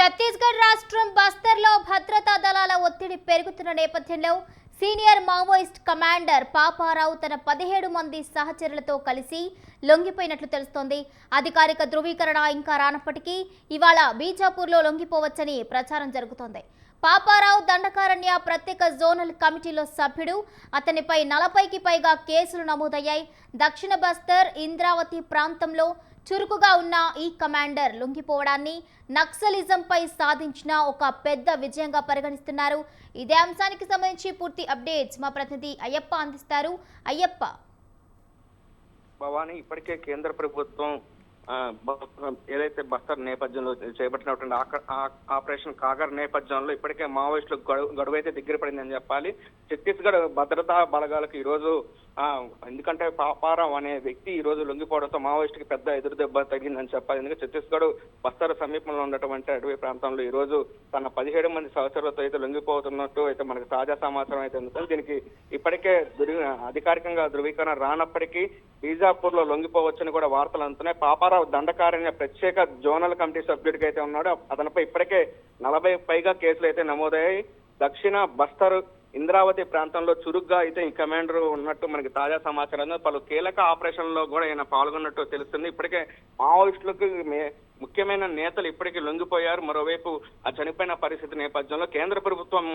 ఛత్తీస్గఢ్ రాష్ట్రం బస్తర్లో భద్రతా దళాల ఒత్తిడి పెరుగుతున్న నేపథ్యంలో సీనియర్ మావోయిస్ట్ కమాండర్ పాపారావు తన 17 మంది సహచరులతో కలిసి లొంగిపోయినట్లు తెలుస్తోంది. అధికారిక ధృవీకరణ ఇంకా రానప్పటికీ ఇవాళ బీజాపూర్లో లొంగిపోవచ్చని ప్రచారం జరుగుతోంది. పాపారావు దండకారణ్య ప్రత్యేక జోనల్ కమిటీలో సభ్యుడు. అతనిపై 40కి పైగా కేసులు నమోదయ్యాయి. దక్షిణ బస్తర్ ఇంద్రావతి ప్రాంతంలో చురుకుగా ఉన్న ఈ కమాండర్ లొంగిపోవడాన్ని నక్సలిజంపై సాధించిన ఒక పెద్ద విజయంగా పరిగణిస్తున్నారు. ఇదే అంశానికి సంబంధించి పూర్తి అప్డేట్స్ మా ప్రతినిధి అయ్యప్ప అందిస్తారు. అయ్యప్ప, భవానీ, ఇప్పటికే కేంద్ర ప్రభుత్వం ఏదైతే బస్తర్ నేపథ్యంలో చేపట్టినటువంటి ఆపరేషన్ కాగర్ నేపథ్యంలో ఇప్పటికే మావోయిస్టులకు గడువు అయితే దగ్గర పడిందని చెప్పాలి. ఛత్తీస్గఢ్ భద్రతా బలగాలకు ఈరోజు ఎందుకంటే పాపారావు అనే వ్యక్తి ఈ రోజు లొంగిపోవడంతో మావోయిస్టుకి పెద్ద ఎదురు దెబ్బ తగ్గిందని చెప్పాలి. ఎందుకంటే ఛత్తీస్గఢ్ బస్తర్ సమీపంలో ఉన్నటువంటి అటవీ ప్రాంతంలో ఈ రోజు తన 17 మంది సహచరులతో అయితే లొంగిపోతున్నట్టు అయితే మనకు తాజా సమాచారం అయితే అందుతుంది. దీనికి ఇప్పటికే అధికారికంగా ధృవీకరణ రానప్పటికీ బీజాపూర్ లో లొంగిపోవచ్చని కూడా వార్తలు అందుతున్నాయి. పాపారావు దండకారణ్య ప్రత్యేక జోనల్ కమిటీ సభ్యుడికి అయితే ఉన్నాడు. అతనిపై ఇప్పటికే 40 పైగా కేసులు అయితే నమోదయ్యాయి. దక్షిణ బస్తర్ ఇంద్రావతి ప్రాంతంలో చురుగ్గా అయితే ఈ కమాండర్ ఉన్నట్టు మనకి తాజా సమాచారం. పలు కీలక ఆపరేషన్లో కూడా ఆయన పాల్గొన్నట్టు తెలుస్తుంది. ఇప్పటికే మావోయిస్టులకు ముఖ్యమైన నేతలు ఇప్పటికీ లొంగిపోయారు. మరోవైపు ఆ చనిపోయిన పరిస్థితి నేపథ్యంలో కేంద్ర ప్రభుత్వం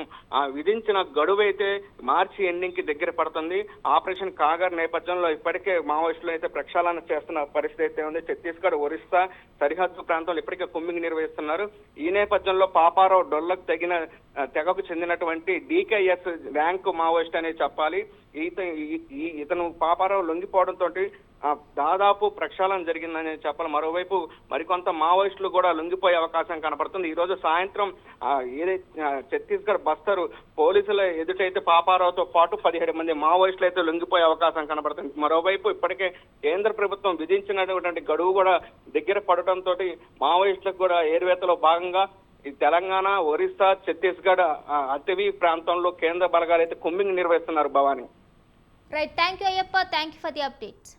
విధించిన గడువు అయితే మార్చి ఎండింగ్ కి దగ్గర పడుతుంది. ఆపరేషన్ కాగర్ నేపథ్యంలో ఇప్పటికే మావోయిస్టులు అయితే ప్రక్షాళన చేస్తున్న పరిస్థితి అయితే ఉంది. ఛత్తీస్గఢ్, ఒరిస్సా సరిహద్దు ప్రాంతంలో ఇప్పటికే కుమ్మింగ్ నిర్వహిస్తున్నారు. ఈ నేపథ్యంలో పాపారావు డొల్లకు తగిన తెగకు చెందినటువంటి DKS ర్యాంకు మావోయిస్ట్ అనేది చెప్పాలి. ఇతను పాపారావు లొంగిపోవడంతో దాదాపు ప్రక్షాళన జరిగిందని చెప్పాలి. మరోవైపు మరికొంత మావోయిస్టులు కూడా లొంగిపోయే అవకాశం కనపడుతుంది. ఈ రోజు సాయంత్రం ఏదైతే ఛత్తీస్గఢ్ బస్తరు పోలీసుల ఎదుటైతే పాపారావుతో పాటు 17 మంది మావోయిస్టులు అయితే లొంగిపోయే అవకాశం కనపడుతుంది. మరోవైపు ఇప్పటికే కేంద్ర ప్రభుత్వం విధించినటువంటి గడువు కూడా దగ్గర పడటంతో మావోయిస్టులకు కూడా ఏరువేతలో భాగంగా ఈ తెలంగాణ, ఒరిస్సా, ఛత్తీస్గఢ్ అటవీ ప్రాంతంలో కేంద్ర బలగాలు అయితే కుమ్మింగ్ నిర్వహిస్తున్నారు. Bhavani, right, thank you Ayyappa, thank you for the updates.